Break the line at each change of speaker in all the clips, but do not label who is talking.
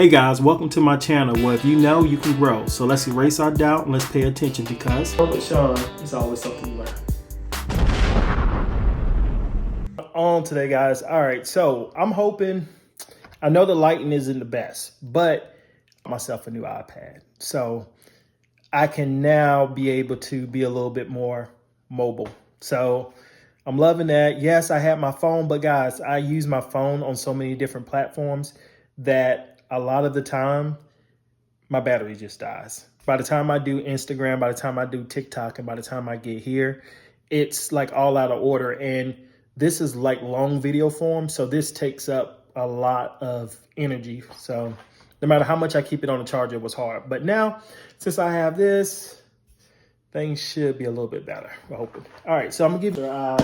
Hey guys, welcome to my channel where if you know, you can grow. So let's erase our doubt and let's pay attention because with Sean, it's always something to learn. On today, guys. All right, so I'm hoping, I know the lighting isn't the best, but I got myself a new iPad. So I can now be able to be a little bit more mobile. So I'm loving that. Yes, I have my phone, but guys, I use my phone on so many different platforms that a lot of the time, my battery just dies. By the time I do Instagram, by the time I do TikTok, and by the time I get here, it's like all out of order. And this is like long video form, so this takes up a lot of energy. So no matter how much I keep it on the charger, it was hard. But now, since I have this, things should be a little bit better, we're hoping. All right, so I'm gonna give it I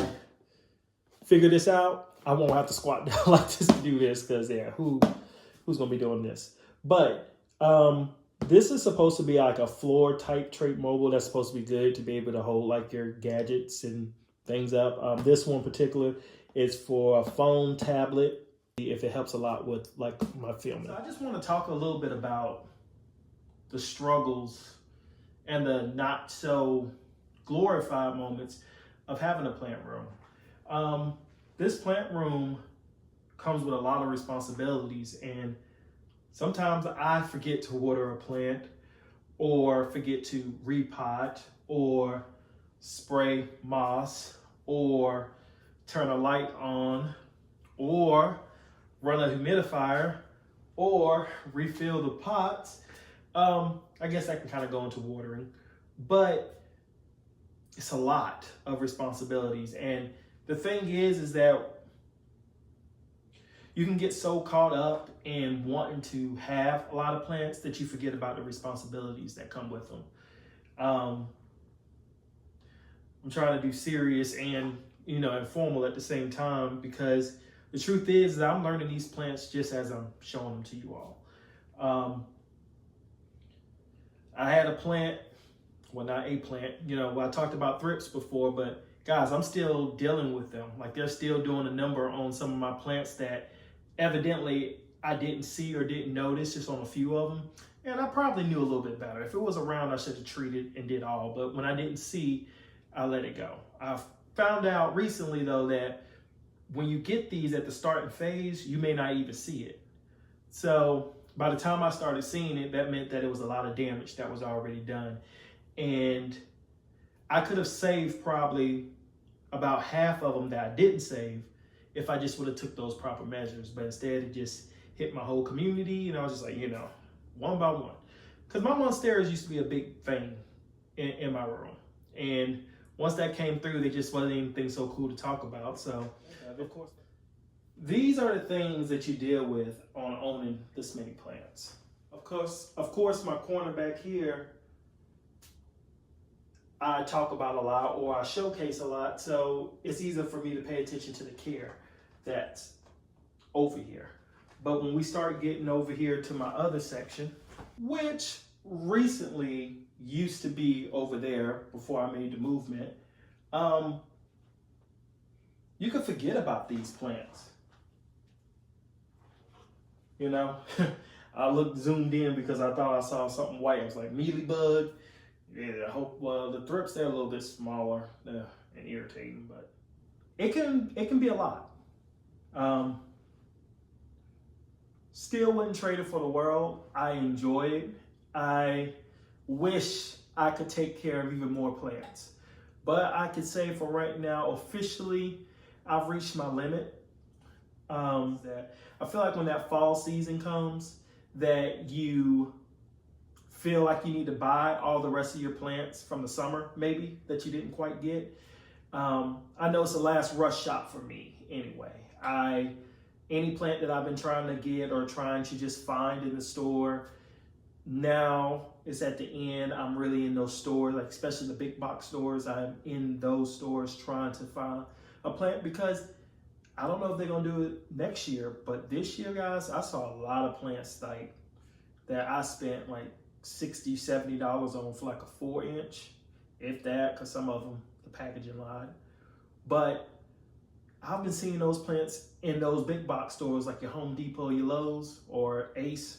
figure this out. I won't have to squat down like this to do this because yeah, who's gonna be doing this? But this is supposed to be like a floor type trait mobile that's supposed to be good to be able to hold like your gadgets and things up. This one in particular is for a phone, tablet, if it helps a lot with like my filming. So I just want to talk a little bit about the struggles and the not so glorified moments of having a plant room. This plant room comes with a lot of responsibilities, and sometimes I forget to water a plant or forget to repot or spray moss or turn a light on or run a humidifier or refill the pots. I guess that can kind of go into watering, but it's a lot of responsibilities. And the thing is that you can get so caught up in wanting to have a lot of plants that you forget about the responsibilities that come with them. I'm trying to do serious and, informal at the same time, because the truth is that I'm learning these plants just as I'm showing them to you all. I had a plant, well, not a plant, I talked about thrips before, but guys, I'm still dealing with them. Like, they're still doing a number on some of my plants that evidently I didn't see or didn't notice just on a few of them. And I probably knew a little bit better. If it was around, I should have treated and did all. But when I didn't see, I let it go. I found out recently, though, that when you get these at the starting phase, you may not even see it. So by the time I started seeing it, that meant that it was a lot of damage that was already done. And I could have saved probably about half of them that I didn't save if I just would have took those proper measures. But instead, it just hit my whole community, and I was just like, one by one. Because my monsteras used to be a big thing in my room. And once that came through, they just wasn't anything so cool to talk about. So, of course, these are the things that you deal with on owning this many plants. Of course, my corner back here, I talk about a lot or I showcase a lot, so it's easier for me to pay attention to the care that's over here. But when we start getting over here to my other section, which recently used to be over there before I made the movement, you can forget about these plants. I looked zoomed in because I thought I saw something white. I was like, mealybug. Yeah, I hope the thrips, they're a little bit smaller and irritating, but it can be a lot. Still wouldn't trade it for the world. I enjoy it. I wish I could take care of even more plants, but I could say for right now, officially, I've reached my limit. That I feel like when that fall season comes, that you feel like you need to buy all the rest of your plants from the summer, maybe, that you didn't quite get. I know it's the last rush shop for me anyway. Any plant that I've been trying to get or trying to just find in the store, now it's at the end. I'm really in those stores, like especially the big box stores. I'm in those stores trying to find a plant because I don't know if they're gonna do it next year, but this year, guys, I saw a lot of plants like that I spent like $60, $70 on for like a 4-inch, if that, because some of them, the packaging lied. But I've been seeing those plants in those big box stores like your Home Depot, your Lowe's, or Ace.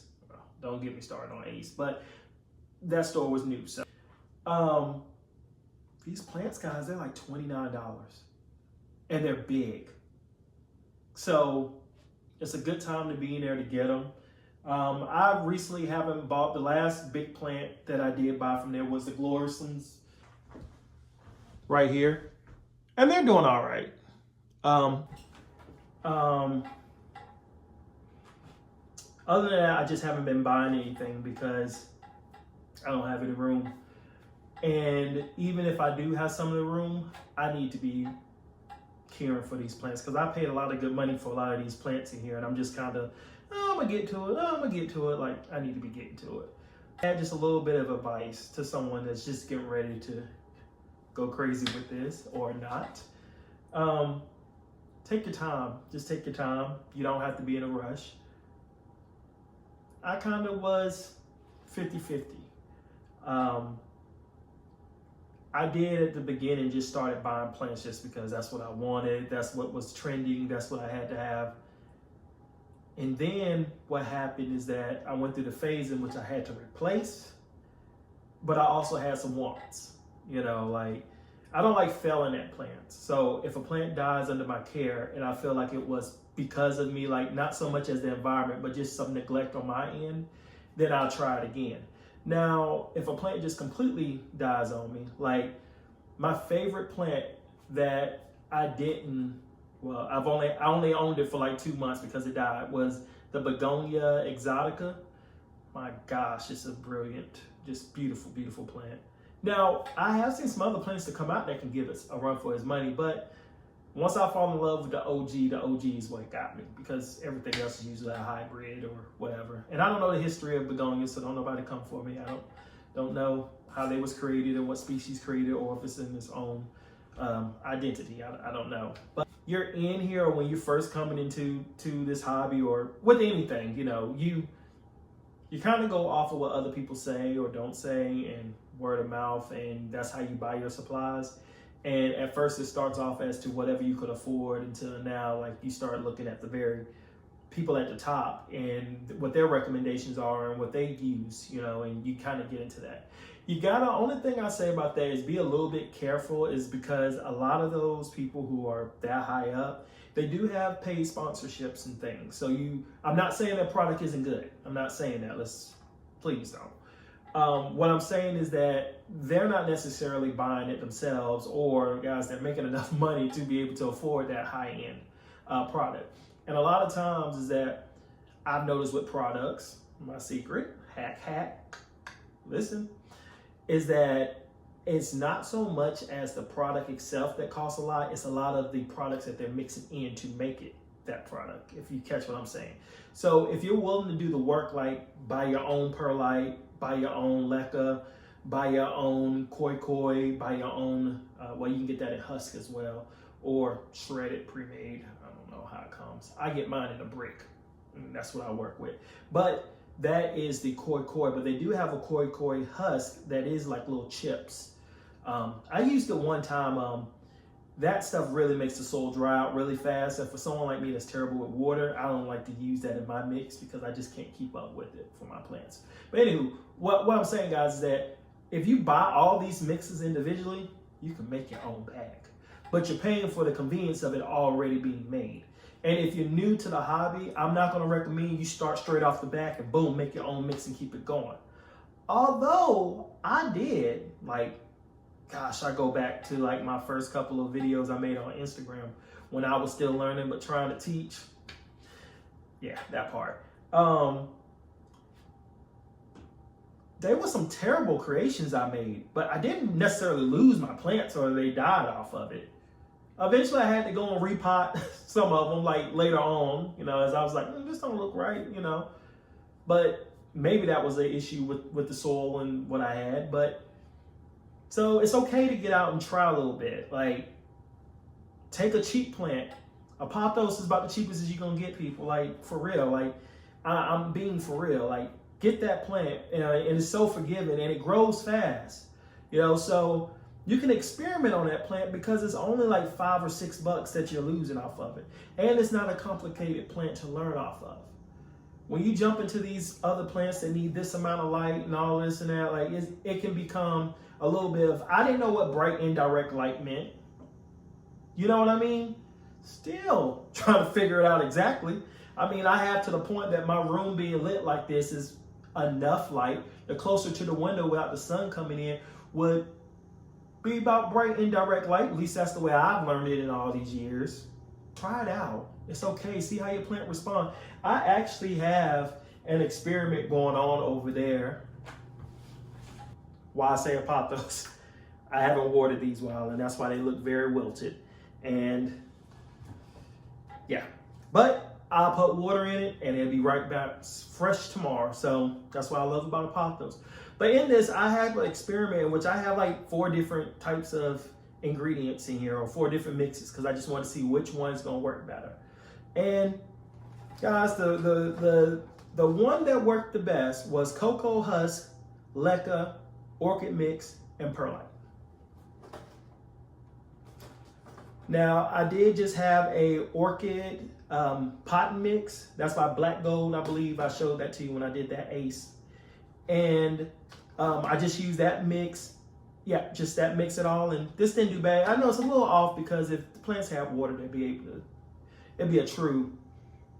Don't get me started on Ace, but that store was new. So these plants, guys, they're like $29 and they're big. So it's a good time to be in there to get them. I recently haven't bought, the last big plant that I did buy from there was the Gloriousons right here. And they're doing all right. Other than that, I just haven't been buying anything because I don't have any room. And even if I do have some of the room, I need to be caring for these plants because I paid a lot of good money for a lot of these plants in here, and I'm just kind of, I'm gonna get to it. Like, I need to be getting to it. Add just a little bit of advice to someone that's just getting ready to go crazy with this or not. Take your time. Just take your time. You don't have to be in a rush. I kind of was 50-50. I did at the beginning just started buying plants just because that's what I wanted. That's what was trending. That's what I had to have. And then what happened is that I went through the phase in which I had to replace, but I also had some wants. You know, like, I don't like failing at plants. So if a plant dies under my care and I feel like it was because of me, like not so much as the environment, but just some neglect on my end, then I'll try it again. Now, if a plant just completely dies on me, like my favorite plant that I only owned it for like 2 months because it died, was the Begonia exotica. My gosh, it's a brilliant, just beautiful, beautiful plant. Now, I have seen some other plants to come out that can give us a run for his money, but once I fall in love with the OG is what got me, because everything else is usually a hybrid or whatever. And I don't know the history of begonias, so don't nobody come for me. I don't know how they was created and what species created, or if it's in its own identity. I don't know. But you're in here when you're first coming into this hobby or with anything, you know, you kind of go off of what other people say or don't say and word of mouth, and that's how you buy your supplies. And at first it starts off as to whatever you could afford, until now, like, you start looking at the very people at the top and what their recommendations are and what they use, you know, and you kind of get into that. Only thing I say about that is be a little bit careful, is because a lot of those people who are that high up, they do have paid sponsorships and things. So I'm not saying that product isn't good. I'm not saying that. Please don't. What I'm saying is that they're not necessarily buying it themselves, or guys that are making enough money to be able to afford that high-end product. And a lot of times is that I've noticed with products, my secret, hack, listen, is that it's not so much as the product itself that costs a lot, it's a lot of the products that they're mixing in to make it that product, if you catch what I'm saying. So if you're willing to do the work, like buy your own perlite, buy your own leca, buy your own koi, buy your own, you can get that in husk as well, or shredded, pre-made. I don't know how it comes. I get mine in a brick, and that's what I work with. But that is the koi, but they do have a koi husk that is like little chips. I used it one time. That stuff really makes the soil dry out really fast. And for someone like me that's terrible with water, I don't like to use that in my mix because I just can't keep up with it for my plants. But anywho, what I'm saying, guys, is that if you buy all these mixes individually, you can make your own pack. But you're paying for the convenience of it already being made. And if you're new to the hobby, I'm not going to recommend you start straight off the back and boom, make your own mix and keep it going. Although I did, like, gosh, I go back to like my first couple of videos I made on Instagram when I was still learning but trying to teach. Yeah, that part. There were some terrible creations I made, but I didn't necessarily lose my plants or they died off of it. Eventually I had to go and repot some of them, like later on, you know, as I was like, this don't look right, you know. But maybe that was the issue with the soil and what I had, but so it's okay to get out and try a little bit. Like, take a cheap plant. A pothos is about the cheapest as you're gonna get, people. Like, for real. Like, I'm being for real. Like, get that plant, and it's so forgiving, and it grows fast. You know, so you can experiment on that plant because it's only like $5 or $6 that you're losing off of it, and it's not a complicated plant to learn off of. when you jump into these other plants that need this amount of light and all this and that, like it can become a little bit of, I didn't know what bright indirect light meant. You know what I mean? Still trying to figure it out exactly. I mean, I have to the point that my room being lit like this is enough light. The closer to the window without the sun coming in would be about bright indirect light. At least that's the way I've learned it in all these years. Try it out. It's okay. See how your plant responds. I actually have an experiment going on over there. Why I say pothos. I haven't watered these well, and that's why they look very wilted. And yeah, but I'll put water in it and it'll be right back fresh tomorrow. So that's what I love about pothos. But in this, I have an experiment in which I have like 4 different types of ingredients in here, or 4 different mixes, because I just want to see which one's going to work better. And guys, the one that worked the best was cocoa husk, leca, orchid mix, and perlite. Now, I did just have a orchid pot mix. That's by Black Gold, I believe. I showed that to you when I did that ace. And I just used that mix. Yeah, just that mix it all. And this didn't do bad. I know it's a little off because if the plants have water, they'd be able to, it'd be a true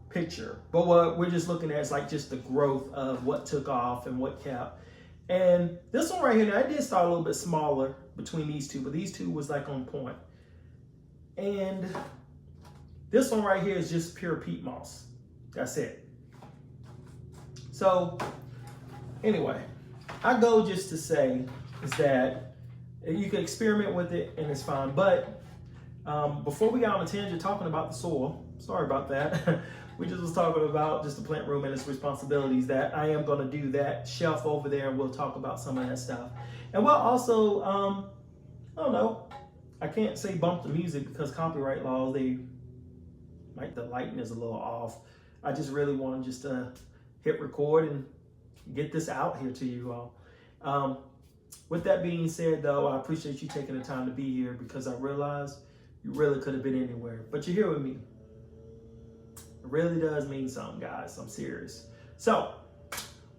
picture. But what we're just looking at is like just the growth of what took off and what kept. And this one right here, now, I did start a little bit smaller between these two, but these two was like on point. And this one right here is just pure peat moss. That's it. So anyway, I go just to say is that you can experiment with it and it's fine. But before we got on a tangent talking about the soil, sorry about that. We just was talking about just the plant room and its responsibilities, that I am going to do that shelf over there and we'll talk about some of that stuff. And we'll also, I don't know, I can't say bump the music because copyright laws, the lighting is a little off. I just really want just to hit record and get this out here to you all. With that being said, though, I appreciate you taking the time to be here because I realize you really could have been anywhere, but you're here with me. It really does mean something, guys. I'm serious. So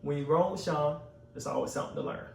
when you're growing with Sean, there's always something to learn.